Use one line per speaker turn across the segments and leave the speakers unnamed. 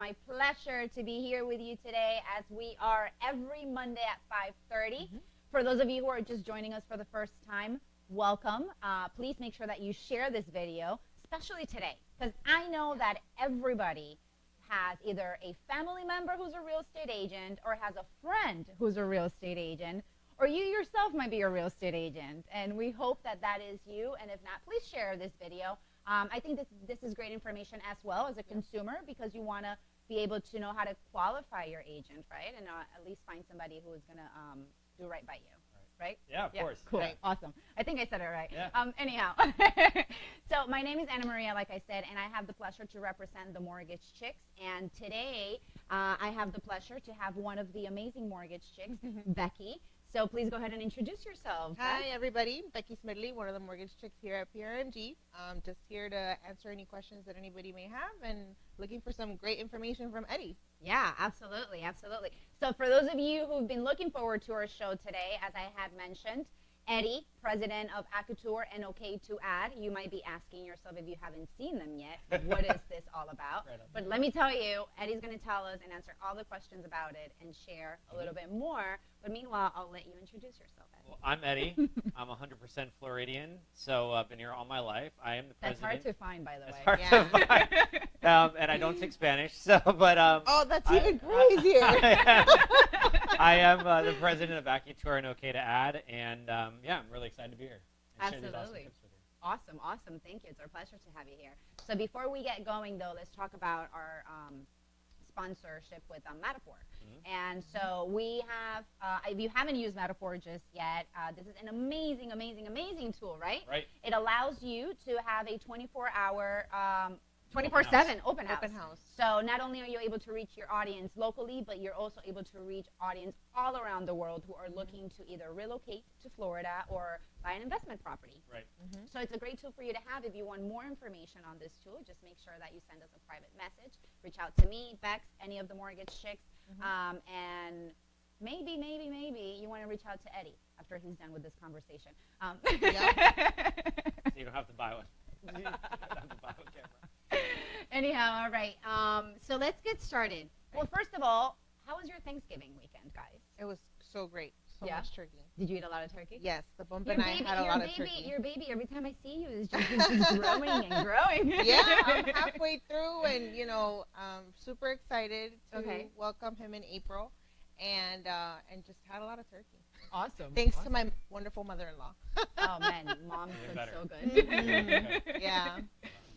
My pleasure to be here with you today as we are every Monday at 5:30. For those of you who are just joining us for the first time, welcome. Please make sure that you share this video, especially today, because I know that everybody has either a family member who's a real estate agent or has a friend who's a real estate agent, or you yourself might be a real estate agent. And we hope that that is you. And if not, please share this video. I think this is great information as well as a consumer, because you want to be able to know how to qualify your agent, right? And at least find somebody who is going to do right by you, right?
Yeah, of course.
Cool.
Right.
Awesome. I think I said it right.
Yeah.
Anyhow, so my name is Anna Maria, like I said, and I have the pleasure to represent the Mortgage Chicks. And today I have the pleasure to have one of the amazing Mortgage Chicks, Becky. So please go ahead and introduce yourself.
Hi, everybody. Becky Smidley, one of the Mortgage Chicks here at PRMG. Just here to answer any questions that anybody may have and looking for some great information from Eddie.
Yeah, absolutely, absolutely. So for those of you who've been looking forward to our show today, as I had mentioned, Eddie, president of AccuTour and Okay2Ad. You might be asking yourself, if you haven't seen them yet, what is this all about? But let me tell you, Eddie's going to tell us and answer all the questions about it and share a little bit more. But meanwhile, I'll let you introduce yourself, Eddie.
Well, I'm Eddie. I'm 100% Floridian, so I've been here all my life. I am the
That's
president.
hard to find, by the way.
Hard to find. And I don't speak Spanish, so but
oh, that's even crazier.
I am the president of AccuTour and Okay2Ad, and yeah, I'm really excited to be here. And share these awesome
Absolutely.
tips with you.
Awesome, awesome. Thank you. It's our pleasure to have you here. So before we get going, though, let's talk about our sponsorship with Matterport. And so we have, if you haven't used Matterport just yet, this is an amazing, amazing, amazing tool, right?
Right.
It allows you to have a 24-hour 24/7 open house.
Open house.
So not only are you able to reach your audience locally, but you're also able to reach audience all around the world who are looking to either relocate to Florida or buy an investment property.
Right.
So it's a great tool for you to have. If you want more information on this tool, just make sure that you send us a private message. Reach out to me, Bex, any of the Mortgage Chicks, and maybe you want to reach out to Eddie after he's done with this conversation.
So you don't have to buy one. You don't have to buy one camera.
Anyhow, all right. So let's get started. Well, first of all, how was your Thanksgiving weekend, guys?
It was so great. So much turkey.
Did you eat a lot of turkey?
Yes, the bump and I had a lot of turkey.
Your baby, every time I see you, is just growing and growing.
Yeah, I'm halfway through, and I'm super excited to welcome him in April, and just had a lot of turkey.
Awesome.
Thanks to my wonderful mother-in-law.
Oh man, mom cooks so good.
Yeah.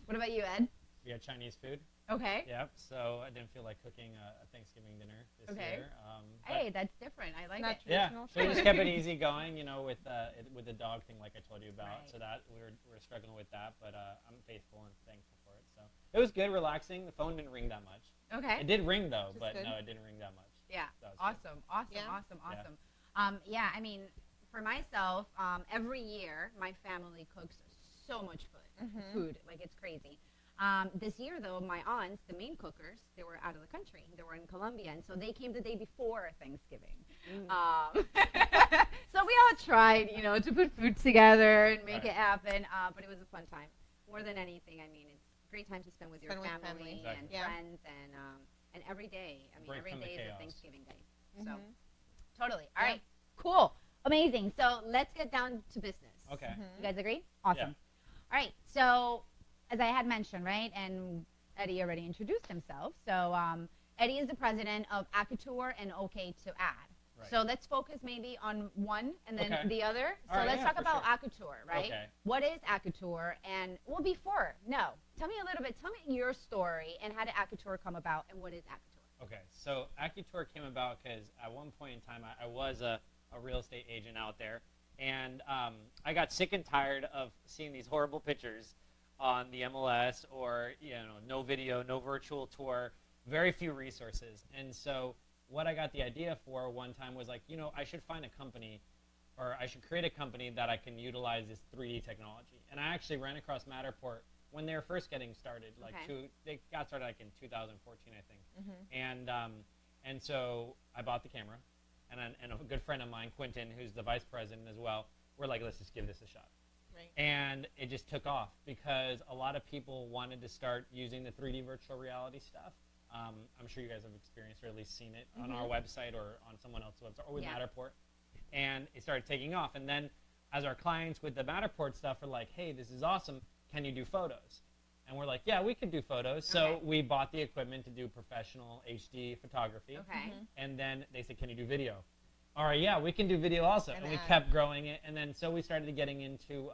What about you, Ed?
We had Chinese food.
Okay.
Yep. So I didn't feel like cooking a Thanksgiving dinner this year.
Hey, that's different. I like it.
Yeah. So we just kept it easy going, with the dog thing, like I told you about.
Right.
So that we were struggling with that, but I'm faithful and thankful for it. So it was good, relaxing. The phone didn't ring that much.
Okay.
It did ring though,
Just
but
good.
no, it didn't ring that much.
Yeah.
So
Awesome. Yeah. I mean, for myself, every year my family cooks so much food, like it's crazy. This year, though, my aunts, the main cookers, they were out of the country. They were in Colombia, and so they came the day before Thanksgiving. So we all tried, to put food together and make it happen, but it was a fun time. More than anything, I mean, it's a great time to spend with your family and friends, and every day. I mean, every day is a Thanksgiving day. So, totally. All right, cool, amazing. So let's get down to business.
Okay.
You guys agree? Awesome.
Yeah.
All right, so as I had mentioned, right, and Eddie already introduced himself. So Eddie is the president of AccuTour and Okay2Ad. Right. So let's focus maybe on one and then the other. So let's talk about AccuTour, right?
Okay.
What is AccuTour? And tell me a little bit. Tell me your story and how did AccuTour come about and what is AccuTour?
Okay, so AccuTour came about because at one point in time I was a real estate agent out there, and I got sick and tired of seeing these horrible pictures on the MLS or no video, no virtual tour, very few resources. And so what I got the idea for one time was like, I should find a company, or I should create a company that I can utilize this 3D technology. And I actually ran across Matterport when they were first getting started. They got started like in 2014, I think. And so I bought the camera, and a good friend of mine, Quentin, who's the vice president as well, we're like, let's just give this a shot. Right. And it just took off because a lot of people wanted to start using the 3D virtual reality stuff, I'm sure you guys have experienced or at least seen it on our website or on someone else's website or with Matterport. And it started taking off. And then as our clients with the Matterport stuff are like, hey, this is awesome. Can you do photos? And we're like, yeah, we could do photos. So we bought the equipment to do professional HD photography.
Okay.
And then they said, can you do video? All right, yeah, we can do video also. And we kept growing it. And then so we started getting into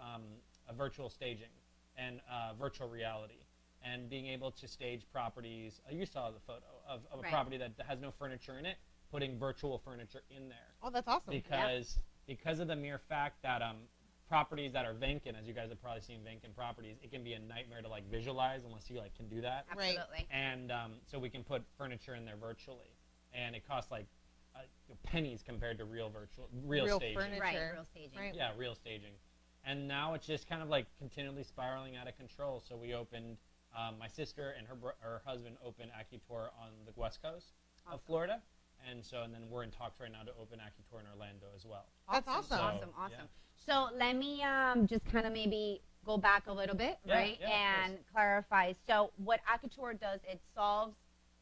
a virtual staging and virtual reality and being able to stage properties. You saw the photo of a property that has no furniture in it, putting virtual furniture in there.
Oh, that's awesome.
Because of the mere fact that properties that are vacant, as you guys have probably seen vacant properties, it can be a nightmare to like visualize unless you like can do that.
Absolutely.
And so we can put furniture in there virtually, and it costs like pennies compared to real staging.
Furniture.
Right, real staging.
Right.
Yeah, real staging. And now it's just kind of like continually spiraling out of control. So we opened, my sister and her husband opened AccuTour on the West Coast of Florida. And then we're in talks right now to open AccuTour in Orlando as well.
That's awesome.
Awesome. So let me just kind of maybe go back a little bit, right? And clarify. So what AccuTour does, it solves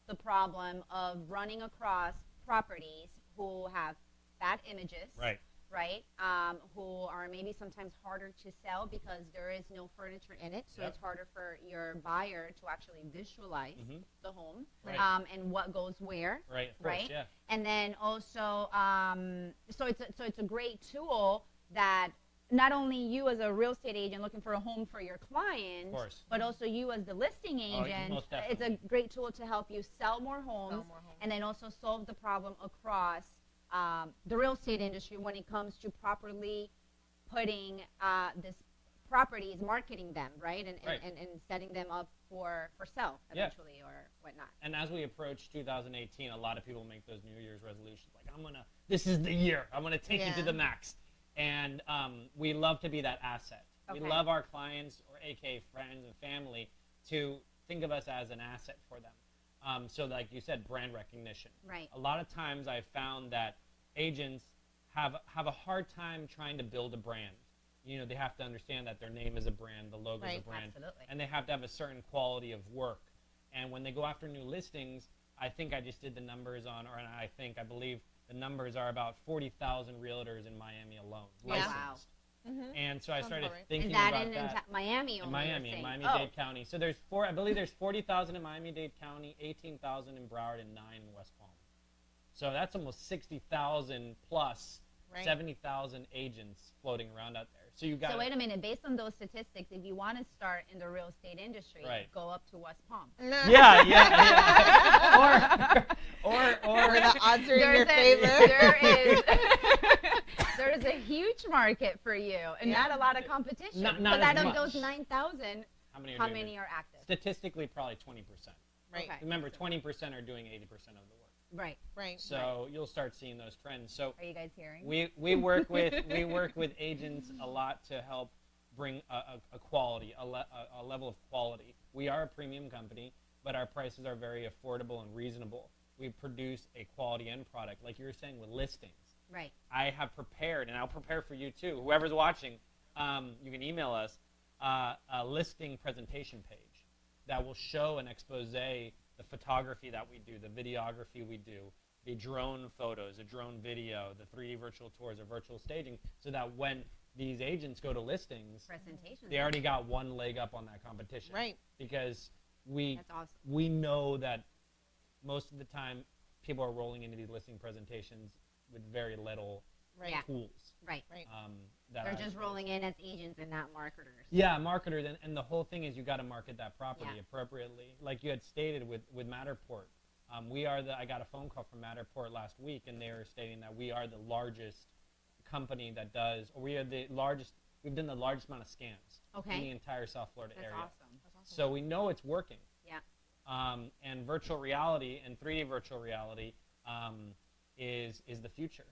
the problem of running across properties who have bad images. Right, who are maybe sometimes harder to sell because there is no furniture in it, so it's harder for your buyer to actually visualize the home and what goes where. Right. And then also, so it's a great tool that not only you as a real estate agent looking for a home for your client, but also you as the listing agent. It's a great tool to help you sell more homes, and then also solve the problem across the real estate industry when it comes to properly putting this properties, marketing them, right? And setting them up for sale eventually or whatnot.
And as we approach 2018, a lot of people make those New Year's resolutions like, this is the year, I'm gonna take you to the max. And we love to be that asset. We love our clients, or aka friends and family, to think of us as an asset for them. So like you said, brand recognition.
Right.
A lot of times I've found that agents have a hard time trying to build a brand. You know, they have to understand that their name is a brand, the logo is a brand, and they have to have a certain quality of work. And when they go after new listings, I just did the numbers on, I believe the numbers are about 40,000 realtors in Miami alone, licensed.
Wow.
And so I started thinking
about
that.
Is that in Miami?
In Miami-Dade County. So there's I believe there's 40,000 in Miami-Dade County, 18,000 in Broward, and 9 in West Palm. So that's almost 60,000 plus 70,000 agents floating around out there. So you got.
So wait a minute. Based on those statistics, if you want to start in the real estate industry, go up to West Palm.
Yeah. or
the odds are in your favor.
There is a huge market for you, and not a lot of competition.
Not
out
as
of
much.
Those 9,000, how many are active?
Statistically, probably 20%.
Right.
Okay.
Remember, 20% are doing 80% of the work.
Right.
So you'll start seeing those trends. So
are you guys hearing?
We work with agents a lot to help bring a quality, a level of quality. We are a premium company, but our prices are very affordable and reasonable. We produce a quality end product, like you were saying, with listings.
Right.
I have prepared, and I'll prepare for you too. Whoever's watching, you can email us a listing presentation page that will show an expose, the photography that we do, the videography we do, the drone photos, the drone video, the 3D virtual tours, or virtual staging, so that when these agents go to listings, they already got one leg up on that competition.
Right.
Because
That's awesome.
we know that most of the time people are rolling into these listing presentations with very little tools.
Right. They're just rolling in as agents and not marketers.
Yeah, marketers, and the whole thing is you got to market that property appropriately. Like you had stated with Matterport, I got a phone call from Matterport last week, and they were stating that we are the largest company that does, or we've done the largest amount of scams in the entire South Florida area.
That's awesome.
So we know it's working.
Yeah.
And virtual reality and 3D virtual reality is the future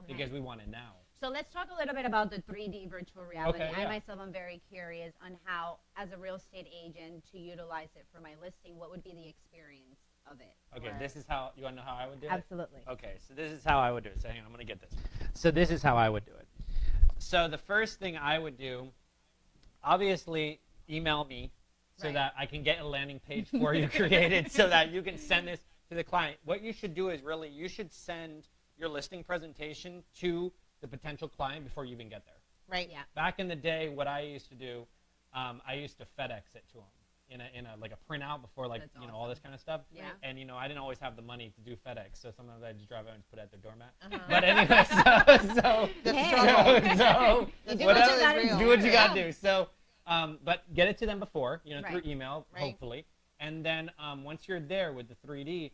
because we want it now.
So let's talk a little bit about the 3D virtual reality.
Okay,
I myself am very curious on how, as a real estate agent, to utilize it for my listing. What would be the experience of it?
Okay, this is how, you want to know how I would do it?
Absolutely.
Okay, so this is how I would do it. So hang on, I'm going to get this. So this is how I would do it. So the first thing I would do, obviously, email me, so that I can get a landing page for you created so that you can send this to the client. What you should do is really, you should send your listing presentation to the potential client before you even get there.
Right.
Yeah.
Back in the day, what I used to do, I used to FedEx it to them in a like a printout before, like,
That's
you know,
awesome.
all this kind of stuff.
Yeah.
And, you know, I didn't always have the money to do FedEx, so sometimes I just drive out and put it at their doormat.
Uh-huh.
But anyway, so
The
Hey.
struggle.
so
The
do
struggle
what you
is
gotta
real.
do what you
Yeah.
gotta do. So, but get it to them before, you know,
Right.
through email,
Right.
hopefully. And then once you're there with the 3D,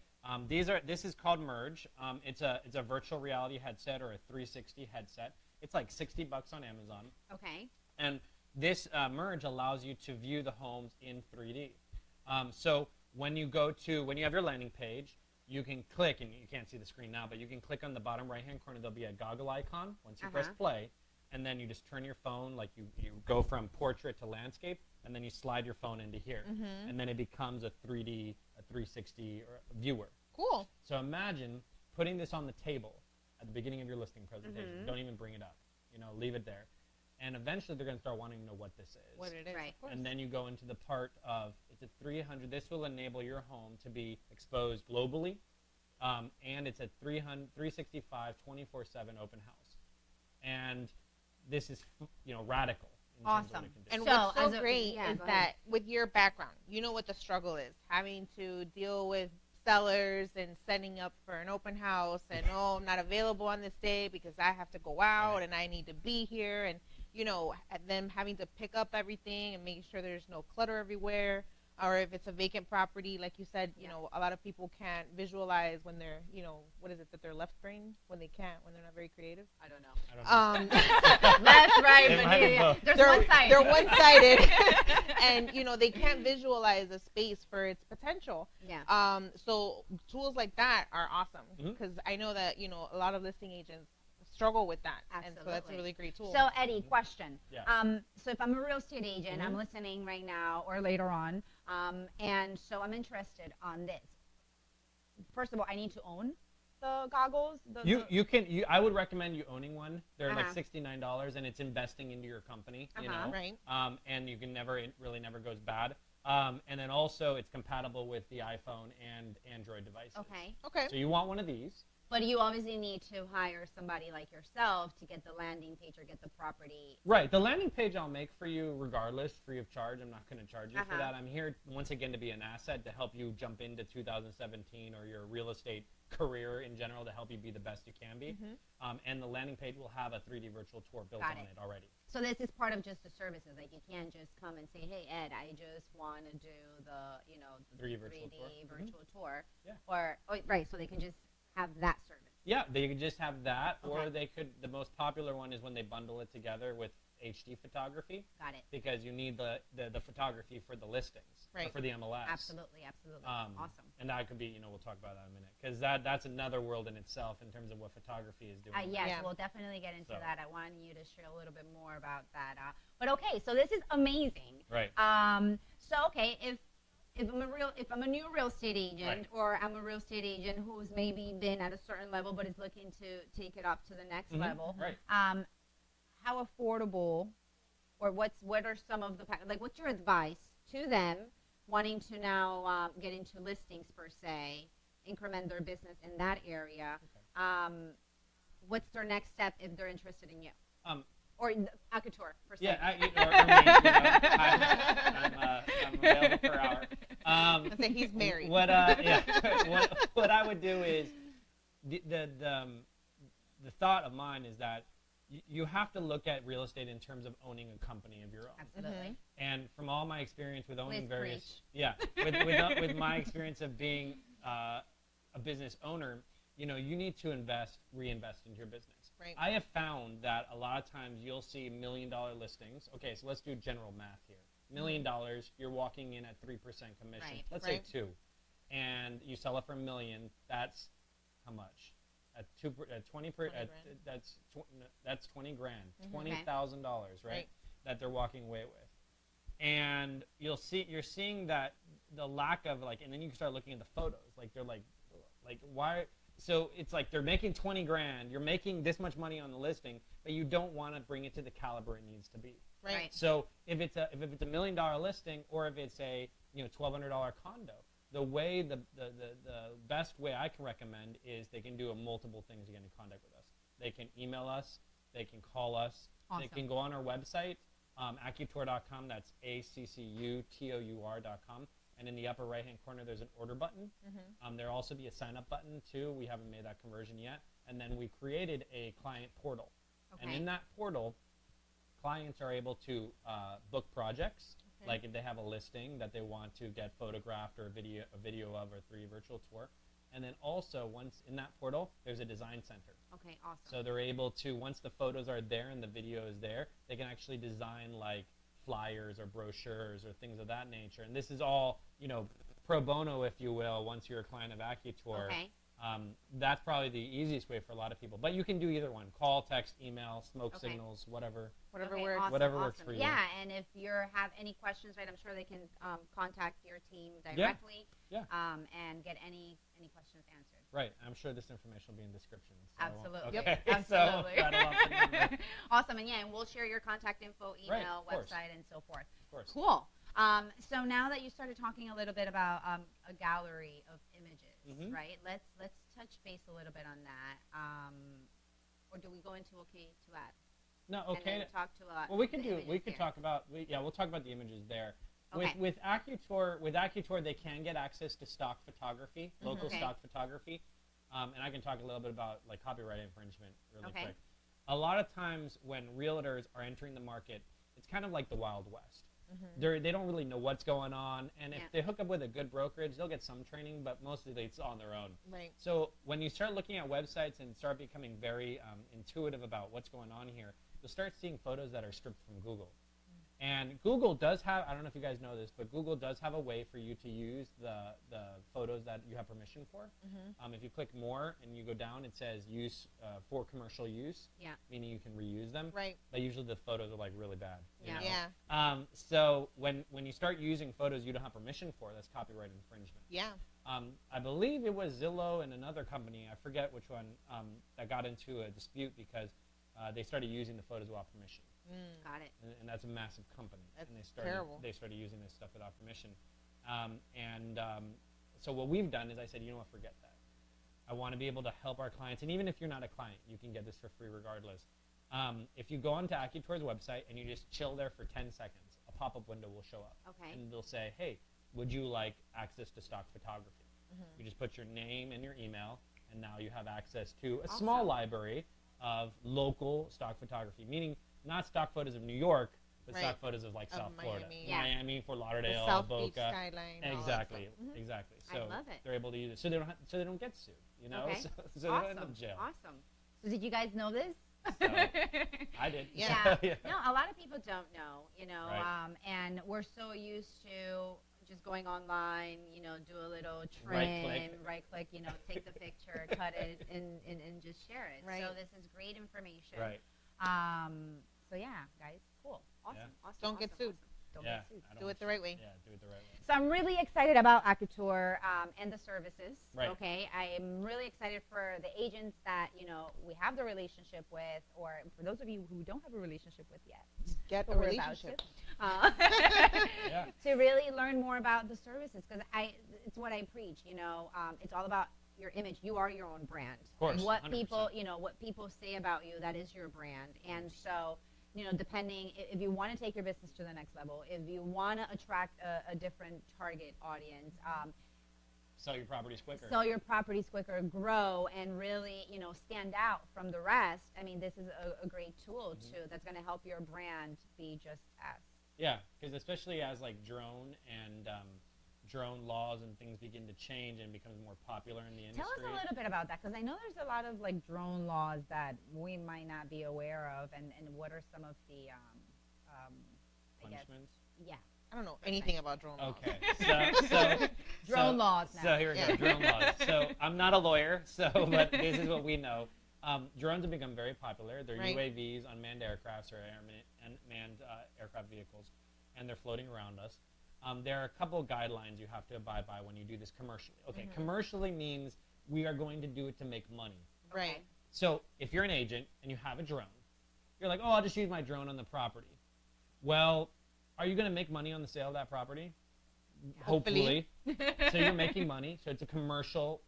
this is called Merge. It's a virtual reality headset or a 360 headset. It's like $60 on Amazon.
Okay.
And this Merge allows you to view the homes in 3D. So when you have your landing page, you can click, and you can't see the screen now, but you can click on the bottom right-hand corner. There'll be a goggle icon. Once you press play, and then you just turn your phone, like you go from portrait to landscape, and then you slide your phone into here. And then it becomes a 3D, a 360 viewer.
Cool.
So imagine putting this on the table at the beginning of your listing presentation. Don't even bring it up. You know, leave it there. And eventually they're going to start wanting to know what this is.
What it is.
Right.
Of course.
And then you go into the part of, it's a 300. This will enable your home to be exposed globally. And it's a 365, 24/7 open house. And this is, you know, radical. In terms of what
Awesome.
it can do.
And
So,
what's so
as a-
great
yeah,
is
go ahead.
that with your background, you know what the struggle is. Having to deal with sellers and setting up for an open house and, oh, I'm not available on this day because I have to go out
Right.
and I need to be here. And, you know, and them having to pick up everything and making sure there's no clutter everywhere. Or if it's a vacant property, like you said, you
Yeah.
know, a lot of people can't visualize when they're, you know, what is it, that they're left brain when they can't, when they're not very creative.
I don't know.
I don't know.
Left, right,
It
but
might be
yeah.
both.
There's one side.
They're one-sided, and you know they can't visualize a space for its potential.
Yeah.
So tools like that are awesome
Mhm.
because I know that you know a lot of listing agents struggle with that, and so that's a
Absolutely.
really great tool.
So Eddie, question.
Yeah.
So if I'm a real estate agent, I'm listening right now or later on, and so I'm interested on this. First of all, I need to own the goggles.
I would recommend you owning one. They're like
Uh-huh.
$69, and it's investing into your company. You
Uh-huh.
know,
right?
and you can never, it really never goes bad. And then also it's compatible with the iPhone and Android devices.
Okay.
Okay.
So you want one of these.
But you obviously need to hire somebody like yourself to get the landing page or get the property.
Right. The landing page I'll make for you regardless, free of charge. I'm not going to charge you for
Uh-huh.
that. I'm here once again to be an asset to help you jump into 2017 or your real estate career in general to help you be the best you can be. And the landing page will have a 3D virtual tour built
Got
on
it.
it already.
So this is part of just the services. Like you can't just come and say, "Hey Ed, I just want to do the, you know, the
3D virtual tour.
virtual tour."
Yeah.
Or right, so they can just have that service.
Yeah, they could just have that, or
Okay.
they could. The most popular one is when they bundle it together with HD photography,
Got it.
because you need the photography for the listings, or
Right.
for the MLS.
Absolutely, absolutely. Awesome.
And that could be, you know, we'll talk about that in a minute, because that's another world in itself in terms of what photography is doing.
Yes,
Yeah.
we'll definitely get into
So.
that. I want you to share a little bit more about that. But okay, so this is amazing.
Right.
So okay, if I'm a new real estate agent,
Right.
or I'm a real estate agent who's maybe been at a certain level but is looking to take it up to the next level,
Right.
how affordable, or what are some of the what's your advice to them wanting to now get into listings per se, increment their business in that area? What's their next step if they're interested in you? Or AccuTour, per se.
Yeah, me, you know, I'm available per hour.
I say he's married.
What I would do is the thought of mine is that you have to look at real estate in terms of owning a company of your own.
Absolutely.
And from all my experience with owning
Please
with my experience of being a business owner, you know, you need to reinvest into your business.
Right.
I have found that a lot of times you'll see $1 million listings. Okay, so let's do general math here. $1 million, you're walking in at 3% commission.
Right.
Let's
Right.
say 2, and you sell it for $1 million. That's how much? At 20 per.
20
At,
grand.
that's $20 grand.
Mhm.
$20,000, right?
Right.
That they're walking away with. And you're seeing that the lack of and then you start looking at the photos. Like they're like why? so it's like they're making 20 grand. You're making this much money on the listing, but you don't want to bring it to the caliber it needs to be.
Right.
So if it's a $1 million listing, or if it's a $1,200 condo, the best way I can recommend is they can do multiple things to get in contact with us. They can email us, they can call us,
Awesome.
They can go on our website, AccuTour.com. That's AccuTour.com. And in the upper right-hand corner, there's an order button. There'll also be a sign-up button, too. We haven't made that conversion yet. And then we created a client portal.
Okay.
And in that portal, clients are able to book projects.
Okay.
Like if they have a listing that they want to get photographed or a video of or through a virtual tour. And then also, once in that portal, there's a design center.
Okay, awesome.
So they're able to, once the photos are there and the video is there, they can actually design like flyers or brochures or things of that nature. And this is all, pro bono, if you will, once you're a client of AccuTour.
Okay.
That's probably the easiest way for a lot of people. But you can do either one: call, text, email, smoke
Okay.
signals, whatever.
Whatever
Okay,
works.
awesome,
Whatever works
awesome.
for you.
Yeah, and if you have any questions, right, I'm sure they can contact your team directly.
Yeah.
And get any questions answered.
Right. I'm sure this information will be in the description. So I won't-
Absolutely.
Okay.
Yep,
So
absolutely.
that'll help remember.
Awesome, and and we'll share your contact info,
Right,
email,
of course.
website, and so forth.
Of course.
Cool. So now that you started talking a little bit about a gallery of images, right? Let's touch base a little bit on that. Or do we go into Okay2Ad?
No.
And
Okay.
then talk to
Well, we can
the
do.
images
We could
there.
talk about. We'll talk about the images there.
Okay.
With AccuTour, they can get access to stock photography, local
Okay.
stock photography, and I can talk a little bit about like copyright infringement really
Okay.
quick. A lot of times when realtors are entering the market, it's kind of like the Wild West. They don't really know what's going on, and if
Yeah.
they hook up with a good brokerage, they'll get some training, but mostly it's on their own.
Right.
So when you start looking at websites and start becoming very intuitive about what's going on here, you'll start seeing photos that are stripped from Google. And Google does have, I don't know if you guys know this, but Google does have a way for you to use the photos that you have permission for. If you click more and you go down, it says use for commercial use,
Yeah.
meaning you can reuse them.
Right.
But usually the photos are like really bad. you
Yeah.
know?
Yeah.
So when you start using photos you don't have permission for, that's copyright infringement.
Yeah.
I believe it was Zillow and another company, I forget which one, that got into a dispute because they started using the photos without permission.
Got it.
And that's a massive company.
That's
and
terrible.
They started using this stuff without permission. So what we've done is I said, you know what, forget that. I want to be able to help our clients. And even if you're not a client, you can get this for free regardless. If you go onto AccuTour's website and you just chill there for 10 seconds, a pop-up window will show up.
Okay.
And they'll say, hey, would you like access to stock photography? You just put your name and your email, and now you have access to a small library of local stock photography, meaning not stock photos of New York, but
Right.
stock photos of like
Of
South Florida,
Miami.
Yeah.
Miami, Fort
The
Lauderdale,
South Beach
Boca.
skyline. all that
Exactly,
stuff.
exactly.
I
So
love it.
they're able to use it, so they don't get sued, you know,
Okay.
so they don't end up in jail.
Awesome. So did you guys know this?
So, I did.
Yeah.
Yeah.
No, a lot of people don't know,
Right.
and we're so used to just going online, do a little
Right
trim,
click.
right click, take the picture, cut it, and just share it.
Right.
So this is great information.
Right.
So yeah, guys, cool, awesome,
Yeah.
awesome.
Don't get
awesome,
sued.
awesome. Don't
Yeah.
get sued.
I don't
Do
want
it the right way.
Yeah, do it the right way.
So I'm really excited about AccuTour and the services.
Right.
Okay, I am really excited for the agents that we have the relationship with, or for those of you who don't have a relationship with yet,
Get
but
a
we're about
relationship.
to,
Yeah.
to really learn more about the services, because it's what I preach. It's all about your image. You are your own brand.
Of course,
What
100%.
people, what people say about you, that is your brand. And so, depending if you want to take your business to the next level, if you want to attract a different target audience,
Sell your properties quicker.
sell your properties quicker, grow, and really, stand out from the rest. I mean, this is a great tool too that's going to help your brand be just as.
Yeah, because especially as like drone and drone laws and things begin to change and becomes more popular in the industry.
Tell us a little bit about that, because I know there's a lot of like drone laws that we might not be aware of, and what are some of the, I guess,
punishments.
yeah,
I don't know anything about drone laws.
Okay, so
drone laws now.
So here we go,
Yeah.
drone laws. So I'm not a lawyer, but this is what we know. Drones have become very popular. They're
Right.
UAVs, unmanned aircrafts, or unmanned aircraft vehicles, and they're floating around us. There are a couple of guidelines you have to abide by when you do this commercially. Okay, commercially means We are going to do it to make money.
Right.
So if you're an agent and you have a drone, you're like, oh, I'll just use my drone on the property. Well, are you going to make money on the sale of that property? Hopefully. So you're making money. So it's a commercial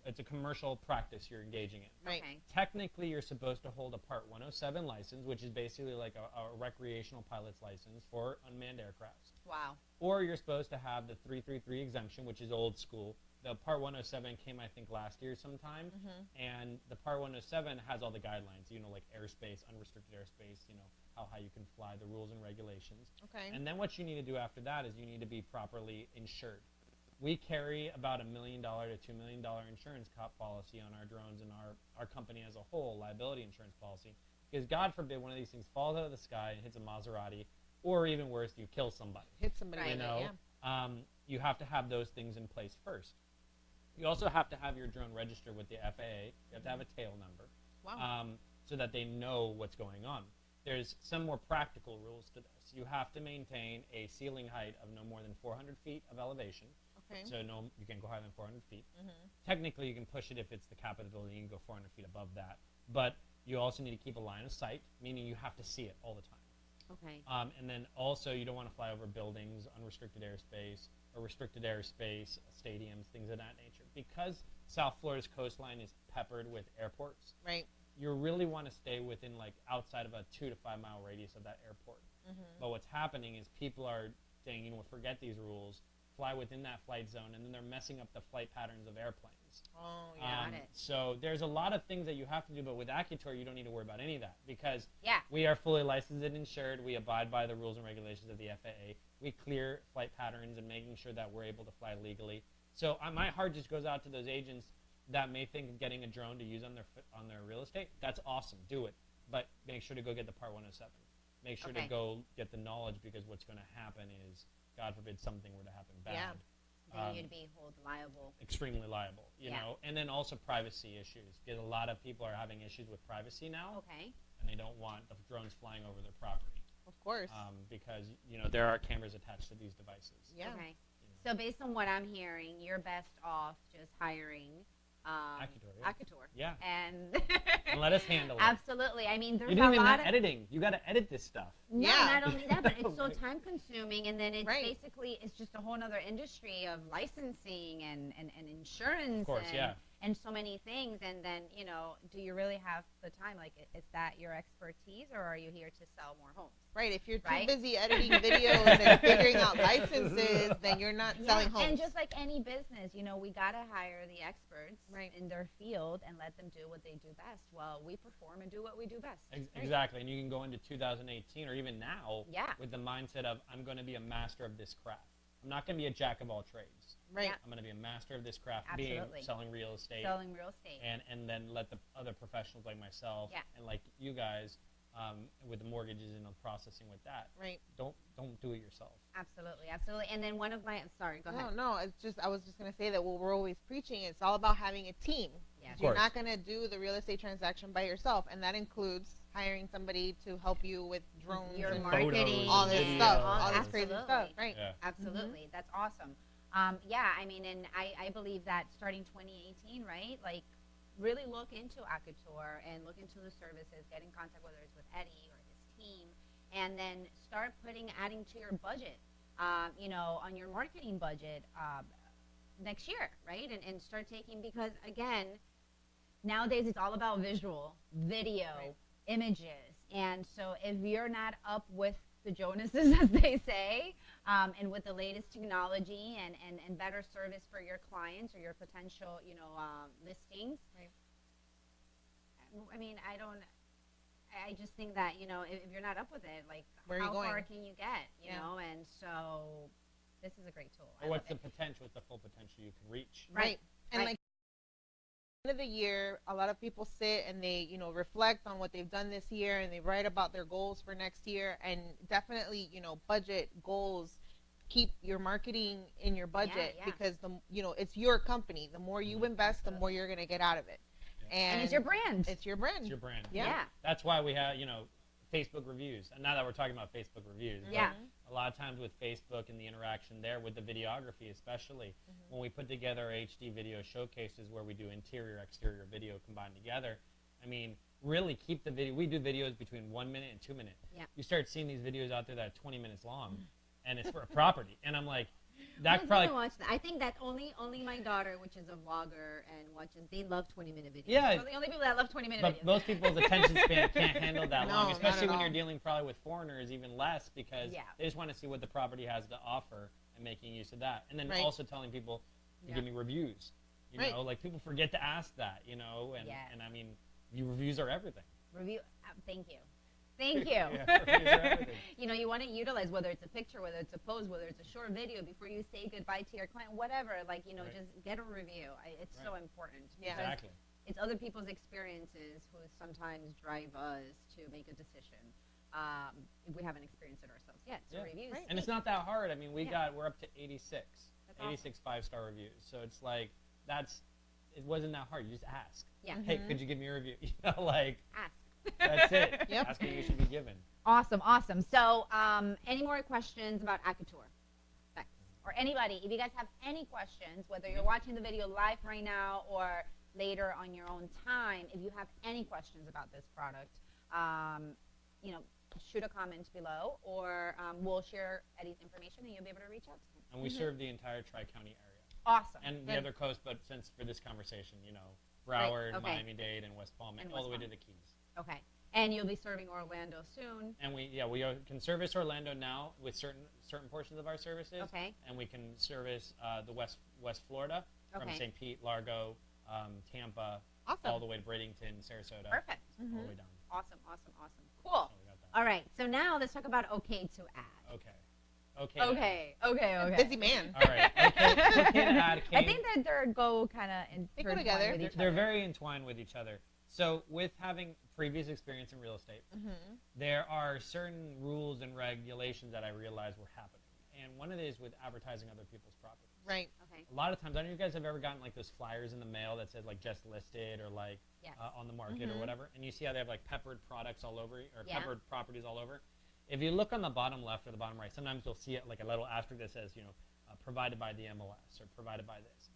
practice you're engaging in.
Right.
Okay.
Technically, you're supposed to hold a Part 107 license, which is basically like a recreational pilot's license for unmanned aircrafts.
Wow.
Or you're supposed to have the 333 exemption, which is old school. The Part 107 came, I think, last year sometime, and the Part 107 has all the guidelines, like airspace, unrestricted airspace, how high you can fly, the rules and regulations.
Okay.
And then what you need to do after that is you need to be properly insured. We carry about $1 million to $2 million insurance policy on our drones and our company as a whole, liability insurance policy, because God forbid one of these things falls out of the sky and hits a Maserati, or even worse, you kill somebody.
Hit somebody.
Right.
Yeah.
You have to have those things in place first. You also have to have your drone registered with the FAA. You have to have a tail number.
Wow.
So that they know what's going on. There's some more practical rules to this. You have to maintain a ceiling height of no more than 400 feet of elevation.
Okay.
So you can't go higher than 400 feet. Technically, you can push it if it's the Capitol building. You can go 400 feet above that. But you also need to keep a line of sight, meaning you have to see it all the time.
Okay.
And then also you don't want to fly over buildings, unrestricted airspace, or restricted airspace, stadiums, things of that nature. Because South Florida's coastline is peppered with airports,
Right.
you really want to stay within outside of a 2 to 5 mile radius of that airport. But what's happening is people are saying, forget these rules, fly within that flight zone, and then they're messing up the flight patterns of airplanes.
Oh, yeah.
Got it.
So there's a lot of things that you have to do, but with AccuTour, you don't need to worry about any of that because
Yeah.
we are fully licensed and insured. We abide by the rules and regulations of the FAA. We clear flight patterns and making sure that we're able to fly legally. So my heart just goes out to those agents that may think of getting a drone to use on their real estate. That's awesome. Do it. But make sure to go get the Part 107. Make sure to go get the knowledge, because what's going to happen is, God forbid, something were to happen bad.
Yeah.
Then you'd be held liable.
Extremely liable, you know. And then also privacy issues, because a lot of people are having issues with privacy now,
Okay.
and they don't want the drones flying over their property.
Of course.
Because, there are cameras attached to these devices.
Yeah.
Okay. So based on what I'm hearing, you're best off just hiring
AccuTour, yeah.
AccuTour.
Yeah.
And
And let us handle it.
Absolutely. I mean, there's
You didn't
a
even
lot
have
of
editing. You got to edit this stuff.
No,
Yeah.
not only that, but it's so time consuming, and then it's
Right.
basically it's just a whole other industry of licensing and insurance
Of course,
and so many things. And then, do you really have the time? Like, is that your expertise, or are you here to sell more homes?
Right. If you're too
Right?
busy editing videos and figuring out licenses, then you're not selling homes.
And just like any business, we got to hire the experts
Right.
in their field and let them do what they do best. Well, we perform and do what we do best.
Exactly. And you can go into 2018 or even now
Yeah.
with the mindset of, I'm going to be a master of this craft. I'm not going to be a jack of all trades.
Right.
Yeah.
I'm going to be a master of this craft,
Absolutely.
selling real estate.
Selling real estate.
And then let the other professionals like myself and like you guys with the mortgages and the processing with that.
Right.
Don't do it yourself.
Absolutely. And then one of my sorry, go ahead.
No, it's just I was just gonna say that what we're always preaching, it's all about having a team.
Yeah.
You're not gonna do the real estate transaction by yourself, and that includes hiring somebody to help you with drones
Your
and
marketing,
all this
and
stuff,
all
all this
absolutely.
crazy stuff, right?
Yeah.
Absolutely. That's awesome. I mean, and I believe that starting 2018, right? Like, really look into AccuTour and look into the services, get in contact, whether it's with Eddie or his team, and then start adding to your budget, on your marketing budget next year, right? And start taking, because again, nowadays it's all about visual, video, images. And so if you're not up with the Jonases, as they say, and with the latest technology and better service for your clients or your potential, listings.
Right.
I mean, I just think that, if you're not up with it, like,
Where are you
how
going?
far can you get, you know? And so this is a great tool. I
Or what's the
love it.
potential? What's the full potential you can reach?
Right. And
Right.
like at the end of the year, a lot of people sit and they, reflect on what they've done this year, and they write about their goals for next year. And definitely, budget goals. Keep your marketing in your budget because it's your company. The more you invest, the more you're going to get out of it.
And it's your brand.
It's your brand.
It's your brand.
Yeah.
That's why we have, Facebook reviews. And now that we're talking about Facebook reviews,
Yeah.
a A lot of times with Facebook and the interaction there with the videography especially, when we put together our HD video showcases where we do interior, exterior video combined together, I mean, really keep the video. We do videos between 1 minute and 2 minutes.
Yeah.
You start seeing these videos out there that are 20 minutes long, and it's for a property. And I'm like, that
Who's
probably...
gonna watch that? I think that only my daughter, which is a vlogger and watches, they love 20-minute videos.
Yeah.
So the only people that love 20-minute
But
videos.
most people's attention span can't handle that
No,
long,
not
especially
at
when
all.
you're dealing probably with foreigners, even less, because
Yeah.
they just want to see what the property has to offer and making use of that. And then
Right.
also telling people to give me reviews. You
Right.
know, like people forget to ask that, you know, and,
Yes.
and I mean, reviews are everything.
Review. Thank you. Thank you.
Yeah, reviews are everything.
You know, you want to utilize whether it's a picture, whether it's a pose, whether it's a short video before you say goodbye to your client, whatever. Like, you know,
Right.
just get a review. It's so important.
Yeah.
because
Exactly.
It's other people's experiences who sometimes drive us to make a decision if we haven't experienced it ourselves yet. So
Yeah.
reviews.
Right.
And it's not that hard. I mean, we're up to 86.
That's awesome.
86 5-star reviews. So it's like, it wasn't that hard. You just ask.
Yeah.
Hey, could you give me a review? You know, like,
Ask.
that's it.
Yep.
That's what you should be given.
Awesome, awesome. So, any more questions about AccuTour? Bex, or anybody, if you guys have any questions, whether you're watching the video live right now or later on your own time, if you have any questions about this product, you know, shoot a comment below, or we'll share Eddie's information and you'll be able to reach out to him.
And we serve the entire Tri-County area.
Awesome.
And the
Good.
other coast, but since for this conversation, you know, Broward,
okay.
Miami-Dade, and West Palm,
And
all the
West
way
Palm.
to the Keys.
Okay. And you'll be serving Orlando soon.
And we can service Orlando now with certain portions of our services.
Okay.
And we can service the West Florida from
Okay.
St. Pete, Largo, Tampa,
Awesome.
all the way to Bradenton, Sarasota,
Perfect.
all the way down.
Awesome, awesome, awesome. Cool.
So we got that.
All right. So now let's talk about Okay2Ad.
Okay.
Okay.
Busy man.
All right. Okay2Ad
I
came.
think that they're kind of
They go together.
with each
They're
other.
very entwined with each other. So with having previous experience in real estate, there are certain rules and regulations that I realized were happening. And one of it is with advertising other people's properties.
Right.
Okay.
A lot of times, I don't know if you guys have ever gotten like those flyers in the mail that said like just listed or like
Yes.
on the market or whatever. And you see how they have like peppered products all over or
Yeah.
peppered properties all over. If you look on the bottom left or the bottom right, sometimes you'll see it like a little asterisk that says, you know, provided by the MLS or provided by this.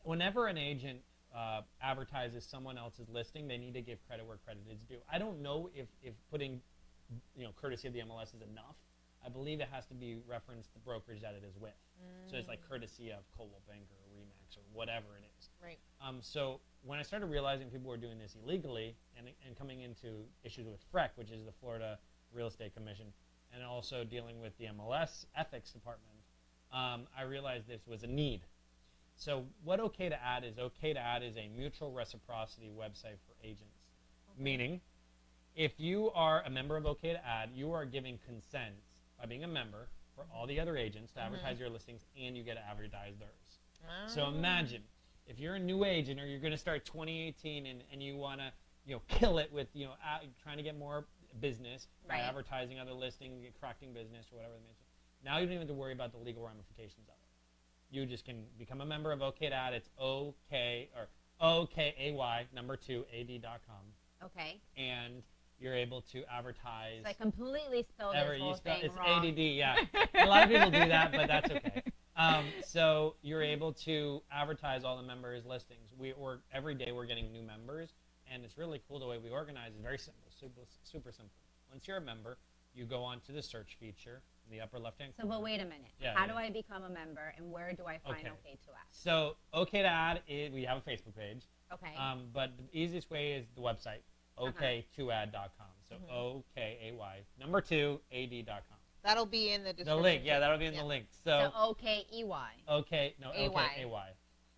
Whenever an agent advertises someone else's listing, they need to give credit where credit is due. I don't know if putting, you know, courtesy of the MLS is enough. I believe it has to be referenced the brokerage that it is with. So it's like courtesy of Coldwell Banker or Remax or whatever it is.
Right.
So when I started realizing people were doing this illegally and coming into issues with FREC, which is the Florida Real Estate Commission, and also dealing with the MLS ethics department, I realized this was a need. So what Okay2Ad is a mutual reciprocity website for agents. Meaning, if you are a member of Okay2Ad, you are giving consent by being a member for all the other agents to advertise your listings, and you get to advertise theirs. So imagine if you're a new agent or you're going to start 2018 and you want to, you know, kill it with, you know, trying to get more business by
Right.
advertising other listings, attracting business or whatever it may be. Now you don't even have to worry about the legal ramifications of it. You just can become a member of Okay2Ad. It's OKAY2AD.com,
Okay.
and you're able to advertise.
So I completely spelled this whole thing
It's
wrong.
ADD, yeah. A lot of people do that, but that's okay. So you're able to advertise all the members' listings. Every day we're getting new members, and it's really cool the way we organize. It's very simple, super simple. Once you're a member, you go on to the search feature in the upper left-hand
So,
corner.
but wait a minute.
Yeah,
How
yeah.
do I become a member, and where do I find
Okay.
Okay2Ad?
So Okay2Ad, we have a Facebook page,
Okay.
but the easiest way is the website, Okay2Ad.com. So OKAY2AD.com.
That'll be in the
The
description.
link, yeah, that'll be in
Yeah.
the link.
So
So,
OKEY.
OKAY.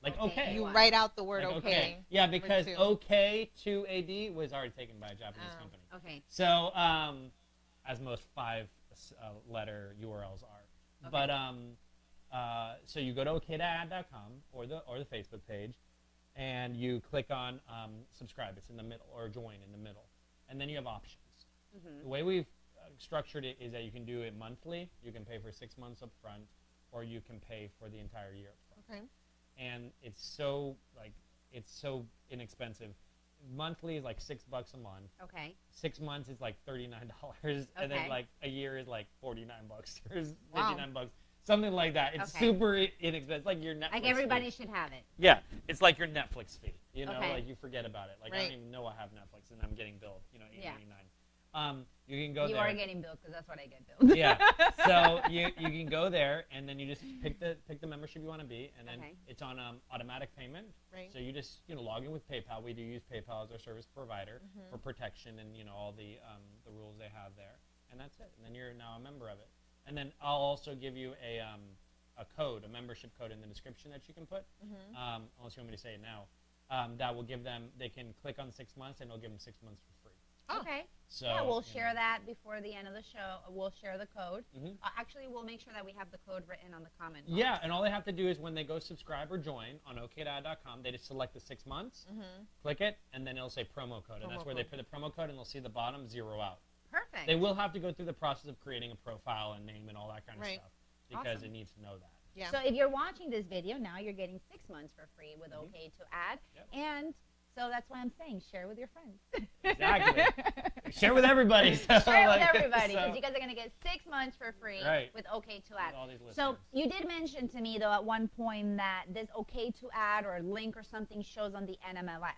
Like okay.
You
AY.
write out the word
Like,
okay.
Yeah, because
two.
OK2AD was already taken by a Japanese
Oh.
company.
Okay.
So, as most 5-letter URLs are.
Okay.
But so you go to OKAD.com or the Facebook page, and you click on subscribe. It's in the middle, or join in the middle, and then you have options.
Mm-hmm.
The way we've structured it is that you can do it monthly. You can pay for 6 months up front, or you can pay for the entire year up front.
Okay.
And it's so inexpensive. monthly is like $6 a month.
Okay.
6 months is like $39, and then
Okay.
like a year is like $49 or
Wow.
$59, something like that. It's
Okay.
super inexpensive. It's like your Netflix.
Like everybody
fee.
should have it.
Yeah, it's like your Netflix fee. You know,
Okay.
like you forget about it. Like I
Right.
don't even know I have Netflix, and I'm getting billed. You know,
Yeah.
$8.99. You can go
You
there.
are getting billed because that's what I get billed.
Yeah. So you can go there, and then you just pick the membership you want to be, and then
Okay.
it's on automatic payment.
Right.
So you just log in with PayPal. We do use PayPal as our service provider for protection and all the rules they have there, and that's it. And then you're now a member of it. And then I'll also give you a code, a membership code in the description that you can put. Unless you want me to say it now, that will give them. They can click on 6 months, and it'll give them 6 months for free.
Oh.
Okay.
So
Yeah, we'll
you
share
know.
that before the end of the show. We'll share the code.
Mhm.
Actually, we'll make sure that we have the code written on the comment box.
Yeah, and all they have to do is when they go subscribe or join on Okay2Ad.com, they just select the 6 months, click it, and then it'll say promo code, and that's
Promo
where they
code.
put the promo code, and they'll see the bottom 0 out.
Perfect.
They will have to go through the process of creating a profile and name and all that kind of
Right.
stuff because
Awesome.
it needs to know that.
Yeah.
So if you're watching this video now, you're getting 6 months for free with Okay2Ad.
Yep.
And so that's why I'm saying share with your friends.
Exactly. Share with everybody. So,
Share with
like,
everybody because
so-
you guys are going to get 6 months for free
Right.
with Okay2Ad.
all these
So
listeners.
you did mention to me though at one point that this Okay2Ad or link or something shows on the NMLS.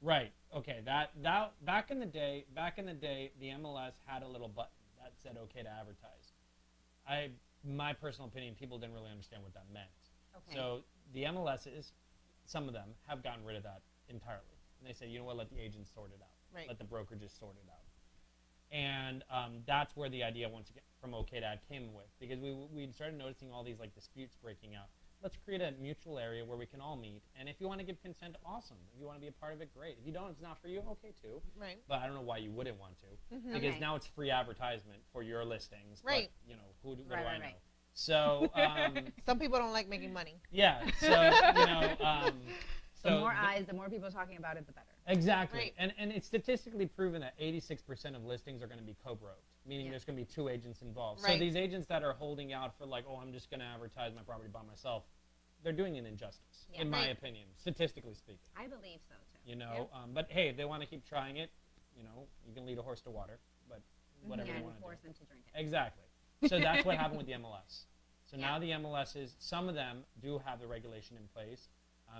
Right. Okay. That back in the day, the MLS had a little button that said "Okay to advertise." My personal opinion, people didn't really understand what that meant.
Okay.
So the MLSs, some of them have gotten rid of that entirely, and they say, you know what, let the agents sort it out,
Right.
let the brokerages sort it out, and that's where the idea once again from Okay2Ad came with, because we started noticing all these like disputes breaking out. Let's create a mutual area where we can all meet, and if you want to give consent, awesome. If you want to be a part of it, great. If you don't, it's not for you, okay too.
Right.
But I don't know why you wouldn't want to,
Mhm.
because
Okay.
now it's free advertisement for your listings.
Right.
But, what do
Right,
I
right,
know?
right.
So
Some people don't like making money.
yeah. So
The
so
more eyes, the more people talking about it, the better.
exactly,
Right.
and it's statistically proven that 86% of listings are going to be co-broked, meaning
Yeah.
there's going to be 2 agents involved. So
Right.
these agents that are holding out for like, oh, I'm just going to advertise my property by myself, they're doing an injustice,
Yeah.
in my
Right.
opinion, statistically speaking.
I believe so too.
But hey, if they want to keep trying it, you can lead a horse to water, but whatever
Yeah,
you
and
want to
force
do.
them to drink it.
Exactly. So that's what happened with the MLS. So
Yeah.
now the MLSs, some of them do have the regulation in place,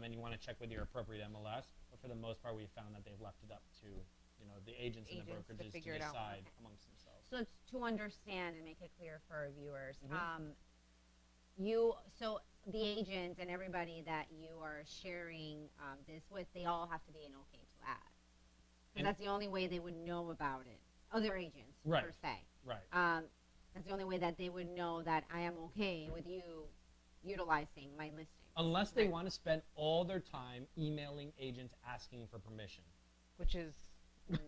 and you want to check with your appropriate MLS. But for the most part, we've found that they've left it up to the agents and the
Agents to
brokerages to
figure it out.
decide
Okay.
amongst themselves.
So it's to understand and make it clear for our viewers.
Mhm.
So
The agents and everybody that you are sharing this with, they all have to be an Okay2Ad. Because
And-
that's the only way they would know about it. Other agents,
Right.
per se.
Right.
That's the only way that they would know that I am okay with you utilizing my listing.
Unless they
Right.
want to spend all their time emailing agents asking for permission
Which is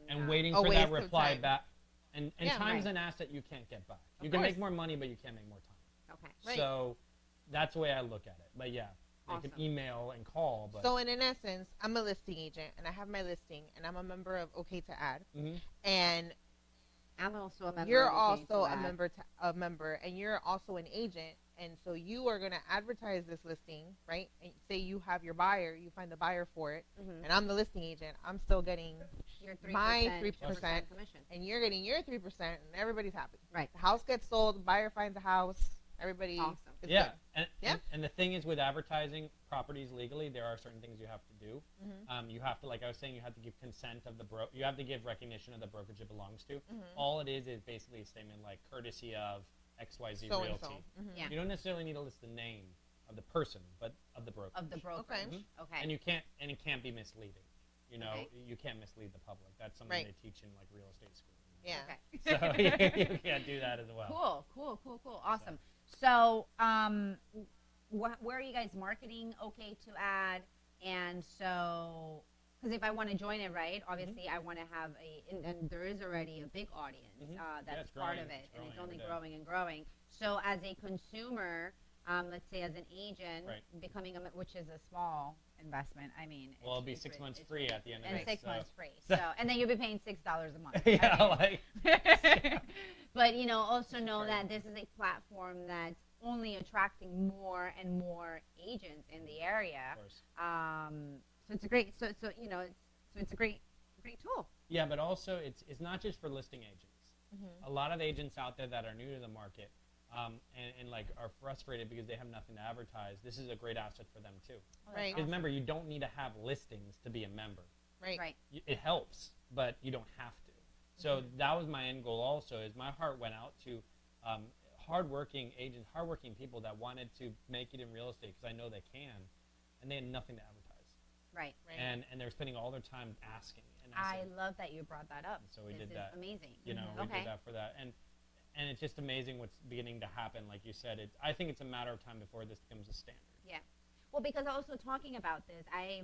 and
No.
waiting
A
for that
waste of
reply
time.
back. And
Yeah,
time's
right.
an asset you can't get back.
Of
You can make
course.
more money, but you can't make more time.
Okay.
Right.
So that's the way I look at it. But yeah, they
Awesome.
can email and call. But
so in essence, I'm a listing agent and I have my listing and I'm a member of Okay2Ad,
Mhm.
and
I'm also a member
you're
of
also
Okay2Ad.
a member, and you're also an agent, and so you are going to advertise this listing, right? And say you have your buyer, you find the buyer for it,
Mhm.
and I'm the listing agent. I'm still getting,
Your 3%,
my 3%.
commission.
and you're getting your 3%, and everybody's happy.
Right.
The house gets sold, the buyer finds a house, everybody.
Awesome.
is
Yeah,
good.
and the thing is with advertising properties legally, there are certain things you have to do.
Mhm.
You have to, like I was saying, you have to give consent of you have to give recognition of the brokerage it belongs to.
Mhm.
All it is basically a statement like courtesy of XYZ
So and
Realty.
so. Mhm.
Yeah.
You don't necessarily need to list the name of the person, but of the broker.
of the brokerage.
Okay.
Okay.
And it can't be misleading.
Okay.
You can't mislead the public. That's something
Right.
they teach in like real estate school.
Yeah.
Okay.
So you can't do that as well.
Cool. Awesome. So, where are you guys marketing Okay2Ad? And so, because if I want to join it, right, obviously I want to have and there is already a big audience
Mhm. Yeah,
that's
it's
part
growing.
of it,
It's
and it's
growing
only
every day.
growing and growing. So, as a consumer, let's say as an agent,
Right.
becoming which is a small investment. I mean,
Well, it'll be
it's
6 months
it's
free at the end of
and
it.
6
so-
months free.
so-
So, and then you'll be paying $6 a month.
yeah,
I mean,
like
but also know
Sure.
that this is a platform that's only attracting more and more agents in the area.
of course.
So it's a great. So So it's a great tool.
Yeah, but also it's not just for listing agents.
Mm-hmm.
A lot of agents out there that are new to the market and like are frustrated because they have nothing to advertise. This is a great asset for them too.
Right.
Because remember, you don't need to have listings to be a member.
Right.
It helps, but you don't have to. So that was my end goal also, is my heart went out to hardworking agents, hardworking people that wanted to make it in real estate because I know they can, and they had nothing to advertise.
Right.
And they're spending all their time asking. And
I love that you brought that up.
so we
This
did
is
that.
amazing.
You know, we did that for that. And it's just amazing what's beginning to happen. Like you said, I think it's a matter of time before this becomes a standard.
Yeah. Well, because also talking about this, I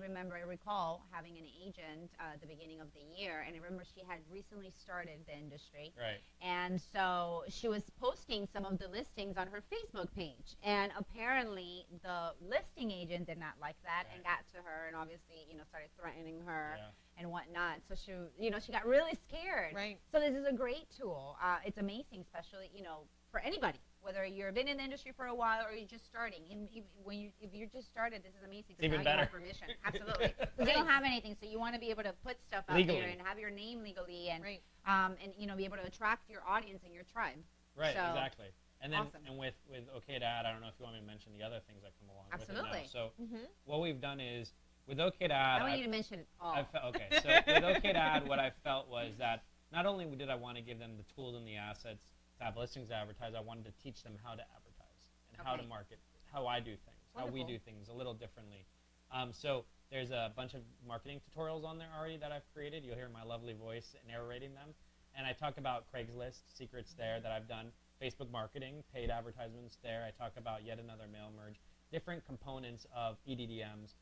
recall having an agent at the beginning of the year, and I remember she had recently started the industry.
Right.
And so she was posting some of the listings on her Facebook page, and apparently the listing agent did not like that and got to her and obviously, started threatening her and whatnot. So she got really scared.
Right.
So this is a great tool. It's amazing, especially, for anybody. Whether you've been in the industry for a while or you're just starting, if you're just started, this is amazing.
It's even
now you
better.
have permission, absolutely. Because you don't have anything, so you want to be able to put stuff out
Legally.
there and have your name legally, and
Right.
Be able to attract your audience and your tribe.
Right,
So,
exactly. And then
awesome.
and with Okay2Ad, I don't know if you want me to mention the other things that come along
Absolutely.
with it now. So
Mm-hmm.
what we've done is, with Okay2Ad,
I want you to mention it all.
okay, so with Okay2Ad, what I felt was that not only did I want to give them the tools and the assets to have listings to advertise, I wanted to teach them how to advertise and how to
Okay.
market, how I do things, how we
Wonderful.
do things a little differently. So there's a bunch of marketing tutorials on there already that I've created. You'll hear my lovely voice narrating them. And I talk about Craigslist secrets there that I've done, Facebook marketing, paid advertisements there. I talk about yet another mail merge, different components of EDDMs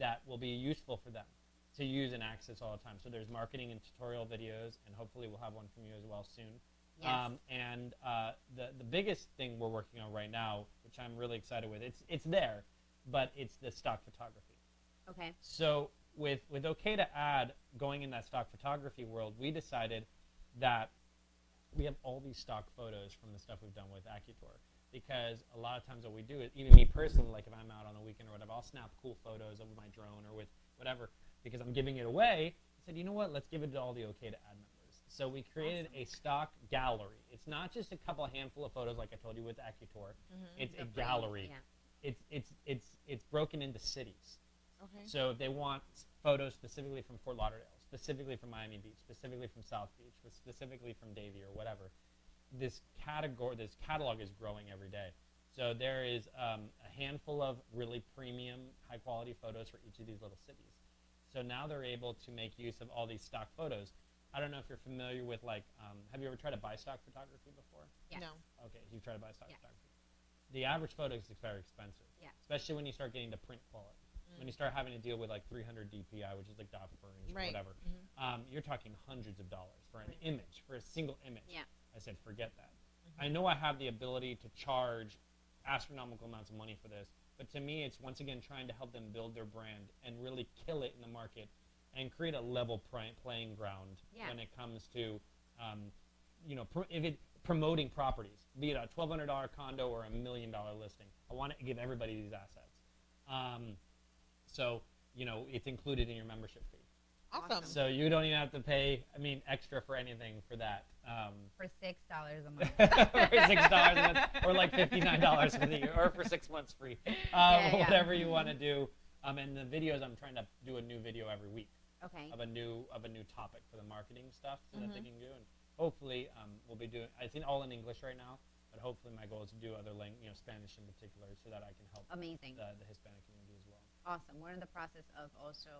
that will be useful for them to use and access all the time. So there's marketing and tutorial videos, and hopefully we'll have one from you as well soon.
Yes.
The biggest thing we're working on right now, which I'm really excited with, it's there, but it's the stock photography.
Okay.
So with Okay2Ad going in that stock photography world, we decided that we have all these stock photos from the stuff we've done with AccuTour. Because a lot of times what we do is, even me personally, like if I'm out on the weekend or whatever, I'll snap cool photos of my drone or with whatever, because I'm giving it away. I said, you know what, let's give it to all the Okay2Ad members. So we created a stock gallery. It's not just a handful of photos like I told you with AccuTour. It's a gallery.
Yeah.
It's broken into cities.
Okay.
So if they want photos specifically from Fort Lauderdale, specifically from Miami Beach, specifically from South Beach, specifically from Davie or whatever, this catalog is growing every day. So there is a handful of really premium, high-quality photos for each of these little cities. So now they're able to make use of all these stock photos. I don't know if you're familiar with, like, have you ever tried to buy stock photography before?
Yes.
No.
Okay, you've tried to buy stock
Yeah.
photography. The average photo is very expensive,
Yeah.
especially when you start getting to print quality. When you start having to deal with like 300 DPI, which is like dot per inch or
Right.
whatever, you're talking hundreds of dollars for an
Right.
image, for a single image.
Yeah.
I said, forget that. I know I have the ability to charge astronomical amounts of money for this, but to me, it's once again trying to help them build their brand and really kill it in the market and create a level playing ground when it comes to, promoting properties, be it a $1,200 condo or a $1 million listing. I want to give everybody these assets. So, it's included in your membership fee.
Awesome.
So you don't even have to pay, extra for anything for that.
For $6 a month.
For $6 a month, or like $59 for the year, or for 6 months free. Whatever you want to do. And the videos, I'm trying to do a new video every week
Okay.
of a new topic for the marketing stuff so that they can do. And hopefully, we'll be doing. I think all in English right now, but hopefully my goal is to do other Spanish in particular, so that I can help
Amazing.
the Hispanic community as well.
Awesome. We're in the process of also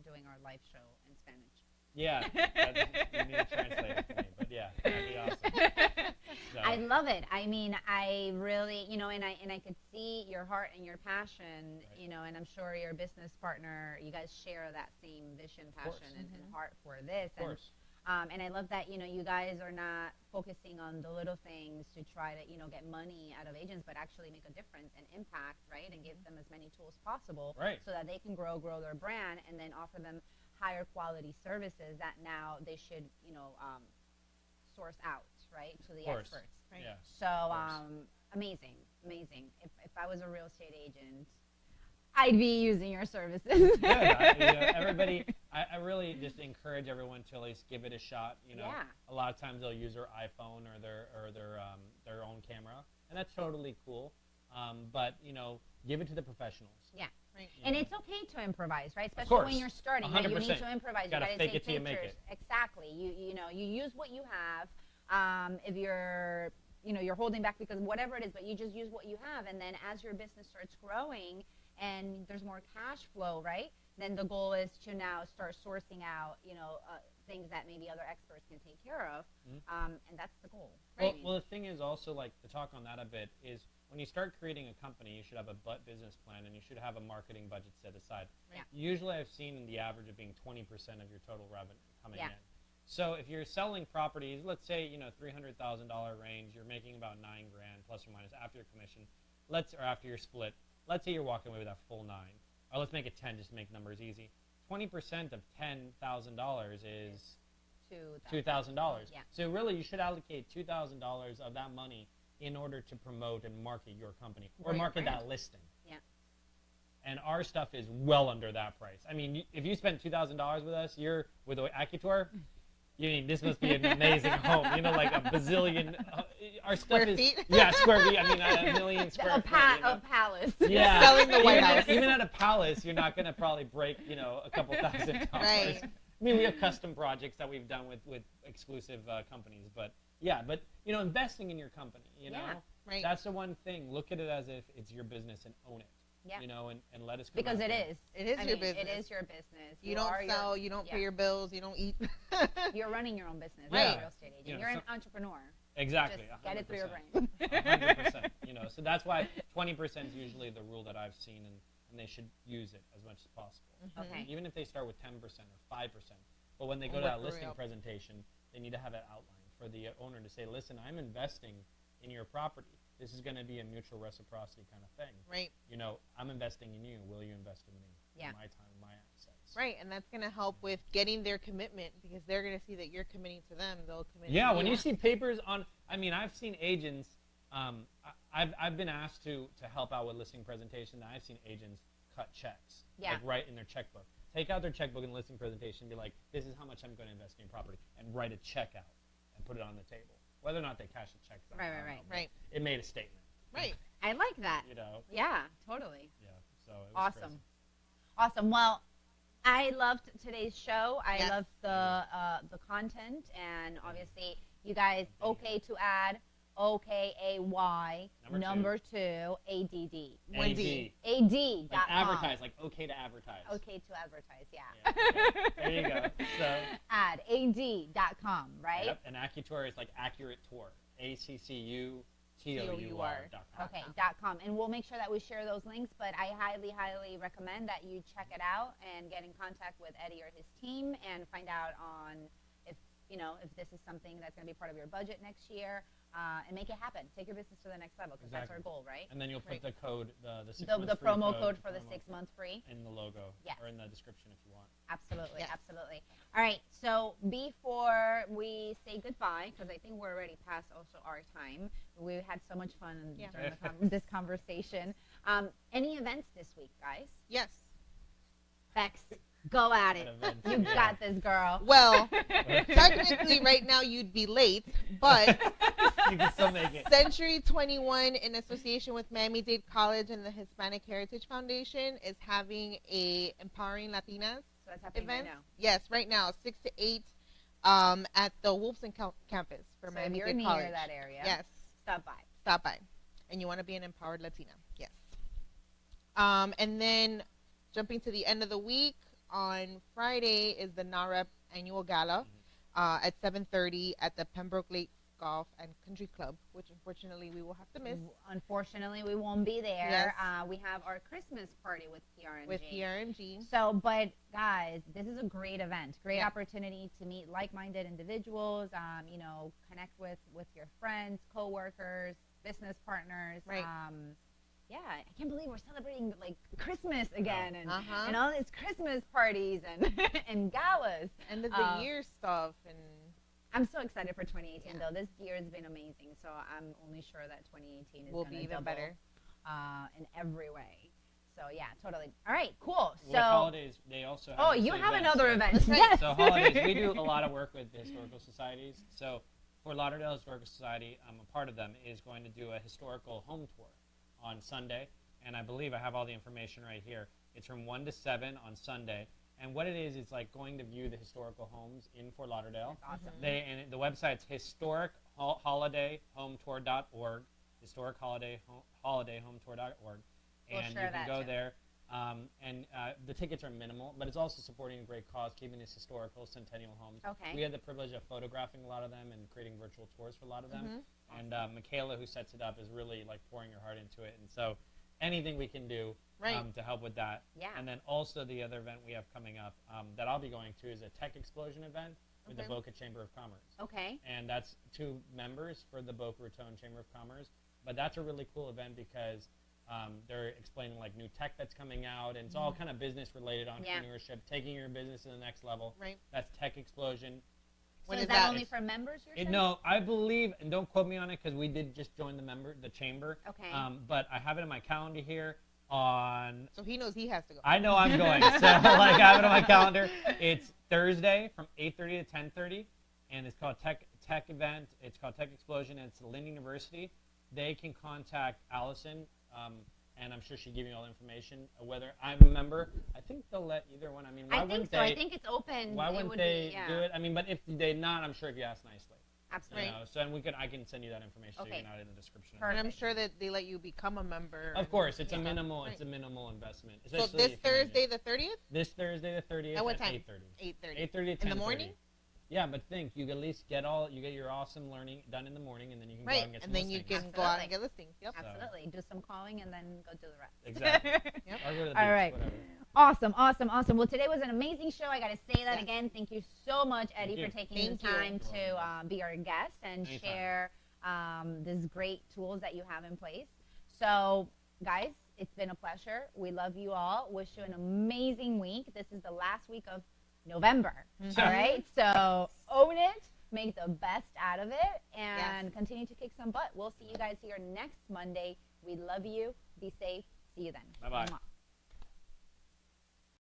doing our live show in Spanish.
Yeah, you need a translator for me, but yeah, that'd be awesome. So,
I love it. I mean, I really, and I could see your heart and your passion,
Right.
and I'm sure your business partner, you guys share that same vision,
course.
passion, and heart for this.
of course.
And I love that, you guys are not focusing on the little things to try to, get money out of agents, but actually make a difference and impact, right? And give them as many tools possible
Right.
so that they can grow their brand and then offer them higher quality services that now they should, source out, right, to the
course.
experts.
Right.
Yeah.
So,
course.
amazing. If I was a real estate agent, I'd be using your services.
Good. Everybody, I really just encourage everyone to at least give it a shot. You know, a lot of times they'll use their iPhone or their own camera, and that's totally cool. But you know, give it to the professionals.
Yeah.
Right. And it's okay to improvise, right? Especially when you're starting.
100%.
You need to improvise. You
gotta
take
fake it till you make
pictures.
it.
Exactly. You know, you use what you have. If you're you're holding back because whatever it is, but you just use what you have, and then as your business starts growing and there's more cash flow, right? Then the goal is to now start sourcing out, things that maybe other experts can take care of, and that's the goal. Right?
Well, the thing is also, like, to talk on that a bit is when you start creating a company, you should have a business plan and you should have a marketing budget set aside.
Yeah.
Usually, I've seen the average of being 20% of your total revenue coming in. So if you're selling properties, let's say $300,000 range, you're making about $9,000 plus or minus after your commission, or after your split. Let's say you're walking away with that full 9, or let's make it 10 just to make numbers easy. 20% of $10,000 is $2,000.
Yeah.
So really, you should allocate $2,000 of that money in order to promote and market your company or market that listing.
Yeah.
And our stuff is well under that price. I mean, if you spend $2,000 with us, you're with AccuTour. This must be an amazing home. Like a bazillion. Our stuff
square feet?
Square feet. I mean, a million square feet.
A palace.
Yeah.
Selling the White House.
Even at a palace, you're not going to probably break, a couple $1,000.
Right.
I mean, we have custom projects that we've done with exclusive companies, but investing in your company,
right.
That's the one thing. Look at it as if it's your business and own it.
Yeah.
And let us come
because
out
it
there.
is.
It is your business.
It is your business.
You don't sell. You don't pay your bills. You don't eat.
You're running your own business.
Right.
You're a real estate agent. You're an entrepreneur.
Exactly.
Just get it through your
100%.
brain.
100%. So that's why 20% is usually the rule that I've seen, and they should use it as much as possible.
Okay.
Even if they start with 10% or 5%. But when they go to that listing presentation, they need to have it outlined for the owner to say, listen, I'm investing in your property. This is going to be a mutual reciprocity kind of thing.
Right.
I'm investing in you. Will you invest in me?
Yeah.
My time, my assets.
Right, and that's going to help with getting their commitment because they're going to see that you're committing to them. They'll commit.
Yeah,
to
when
you.
you see papers on, I've seen agents. I've been asked to help out with listing presentation. I've seen agents cut checks.
Yeah.
Like write in their checkbook. Take out their checkbook and listing presentation and be like, this is how much I'm going to invest in your property, and write a check out and put it on the table. Whether or not they cash the check.
Right.
It made a statement.
Right.
I like that. Yeah, totally.
Yeah. So it was
Awesome.
crazy.
Awesome. Well, I loved today's show. I loved the content, and obviously you guys, Okay2Ad, OKAY, number 2, ADD.
Wendy.
AD.com.
Like advertise, like okay to advertise.
Okay to advertise, yeah.
There you go. So
AD.com, right?
Yep. And AccuTour is like accurate tour. AccuTour.com.
Okay, .com. And we'll make sure that we share those links, but I highly, highly recommend that you check it out and get in contact with Eddie or his team and find out on if this is something that's going to be part of your budget next year, and make it happen. Take your business to the next level, because that's our goal, right?
And then you'll put the code, the 6
the promo code for the 6 month free
in the logo,
yes,
or in the description if you want.
Absolutely, absolutely. All right, so before we say goodbye, because I think we're already past also our time, we had so much fun during this conversation. Any events this week, guys?
Yes.
Bex, go at it. You got this, girl.
Well, technically right now you'd be late, but
you can still make it.
Century 21, in association with Miami-Dade College and the Hispanic Heritage Foundation, is having a Empowering Latinas
so that's happening
event.
Right now.
Yes, right now, 6 to 8 at the Wolfson campus for Miami-Dade College.
If you're near that area,
yes,
stop by.
Stop by. And you want to be an empowered Latina. Yes. And then jumping to the end of the week, on Friday is the NAREP annual gala at 7:30 at the Pembroke Lakes Golf and Country Club, which unfortunately we will have to miss.
Unfortunately, we won't be there.
Yes.
We have our Christmas party with PRNG.
With PRNG.
So, but guys, this is a great event. Great opportunity to meet like-minded individuals, connect with your friends, coworkers, business partners.
Right.
Yeah, I can't believe we're celebrating like Christmas again and all these Christmas parties and galas.
End of the year stuff. And
I'm so excited for 2018 though. This year has been amazing. So I'm only sure that 2018 is
will
going
be
to
even better
in every way. So yeah, totally. All right, cool.
With
So
holidays, they also have
you have
events,
another
so-
event. Yes.
So holidays, we do a lot of work with the historical societies. So Fort Lauderdale Historical Society, I'm a part of them, is going to do a historical home tour on Sunday. And I believe I have all the information right here. It's from 1 to 7 on Sunday. And what it is, it's like going to view the historical homes in Fort Lauderdale.
That's awesome.
And the website's historicholidayhometour.org, historicholidayhometour.org.
We'll
And
share
you can
that
go
too.
there. The tickets are minimal, but it's also supporting a great cause, keeping these historical centennial homes.
Okay.
We had the privilege of photographing a lot of them and creating virtual tours for a lot of them. And Michaela, who sets it up, is really like pouring her heart into it. And so anything we can do to help with that.
Yeah.
And then also the other event we have coming up that I'll be going to is a Tech Explosion event with the Boca Chamber of Commerce.
Okay.
And that's 2 members for the Boca Raton Chamber of Commerce. But that's a really cool event because they're explaining like new tech that's coming out, and it's all kind of business related, entrepreneurship, taking your business to the next level.
Right.
That's Tech Explosion.
So is that only for members? You're saying?
No, I believe, and don't quote me on it because we did just join the chamber.
Okay.
But I have it in my calendar here on.
So he knows he has to go.
I know I'm going. So like I have it on my calendar. It's Thursday from 8:30 to 10:30, and it's called Tech event. It's called Tech Explosion, and it's Lynn University. They can contact Allison. And I'm sure she'll give you all the information. Whether I'm a member, I think they'll let either one. I mean, why wouldn't they?
I think it's open.
Why wouldn't they do it? I mean, but if they're not, I'm sure if you ask nicely.
Absolutely.
You know, so and I can send you that information so you can add it in the description.
And I'm sure that they let you become a member.
Of course, it's a minimal. It's a minimal investment.
So this Thursday, the 30th.
This Thursday, the 30th.
At what time?
8:30.
8:30.
8:30 to 10:30.
In the morning.
Yeah, but think you at least get your awesome learning done in the morning, and then you can go out and get some
and then
listings.
you can go out and get listings. Yep.
Absolutely. Do some calling and then go do the rest.
Exactly.
Yep.
Or go to the
All
beach,
right.
whatever.
Awesome, awesome, awesome. Well, today was an amazing show. I got to say that
Yes.
again. Thank you so much, Eddie,
Thank
for
you.
taking the time to be our guest and
Anytime.
share these great tools that you have in place. So, guys, it's been a pleasure. We love you all. Wish you an amazing week. This is the last week of November. All right? So, own it. Make the best out of it. And continue to kick some butt. We'll see you guys here next Monday. We love you. Be safe. See you then.
Bye-bye.
Mwah.